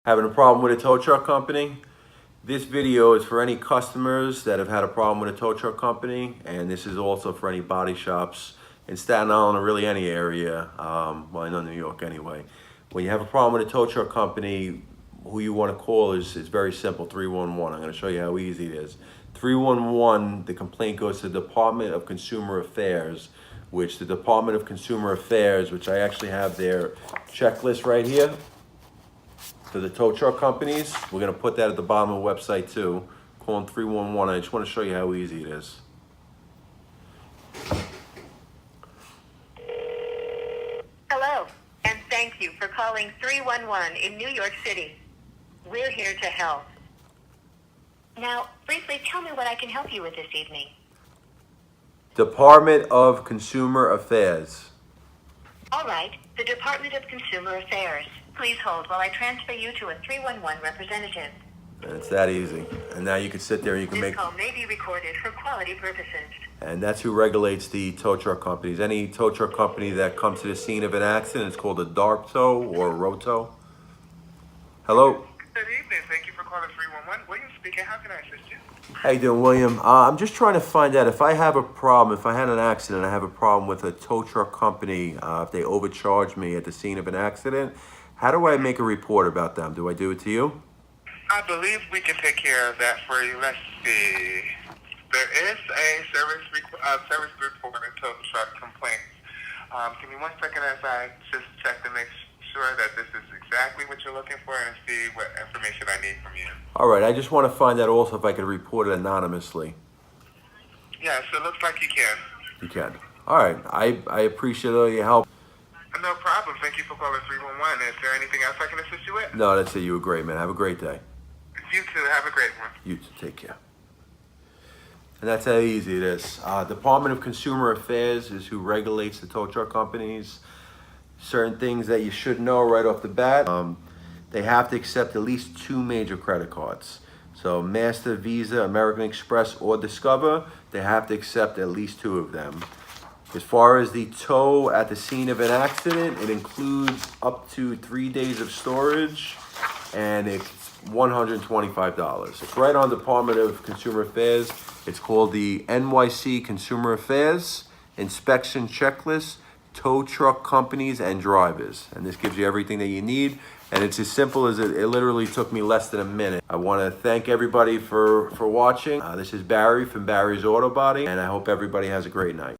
Having a problem with a tow truck company? This video is for any customers that have had a problem with a tow truck company, and this is also for any body shops in Staten Island or really any area, well, I know New York anyway. When you have a problem with a tow truck company, who you want to call is very simple, 311. I'm going to show you how easy it is. 311, the complaint goes to the Department of Consumer Affairs, which the Department of Consumer Affairs, which I actually have their checklist right here for the tow truck companies. We're going to put that at the bottom of the website too. Call them 311. I just want to show you how easy it is. Hello, and thank you for calling 311 in New York City. We're here to help. Now, briefly tell me what I can help you with this evening. Department of Consumer Affairs. All right, the Department of Consumer Affairs. Please hold while I transfer you to a 311 representative. And it's that easy. And now you can sit there and you can This make... call may be recorded for quality purposes. And that's who regulates the tow truck companies. Any tow truck company that comes to the scene of an accident is called a DARP tow or a roto. Hello? Good evening. Thank you for calling 311. William speaking. How can I assist you? How you doing, William? I'm just trying to find out if I have a problem, if I had an accident, I have a problem with a tow truck company, if they overcharge me at the scene of an accident, how do I make a report about them? Do I do it to you? I believe we can take care of that for you. Let's see. There is a service report in tow truck complaints. Give me 1 second as I just check to make sure that this is exactly what you're looking for and see what information I need from you. All right, I just want to find out also if I could report it anonymously. Yes, it looks like you can. You can. All right, I appreciate all your help. No problem. Thank you for calling 311. Is there anything else I can assist you with? No, that's it. You were great, man. Have a great day. You too. Have a great one. You too. Take care. And that's how easy it is. Department of Consumer Affairs is who regulates the tow truck companies. Certain things that you should know right off the bat. They have to accept at least 2 major credit cards. So Master, Visa, American Express, or Discover, they have to accept at least 2 of them. As far as the tow at the scene of an accident, it includes up to 3 days of storage, and it's $125. It's right on Department of Consumer Affairs. It's called the NYC Consumer Affairs Inspection Checklist, Tow Truck Companies and Drivers. And this gives you everything that you need. And it's as simple as it literally took me less than a minute. I want to thank everybody for watching. This is Barry from Barry's Auto Body, and I hope everybody has a great night.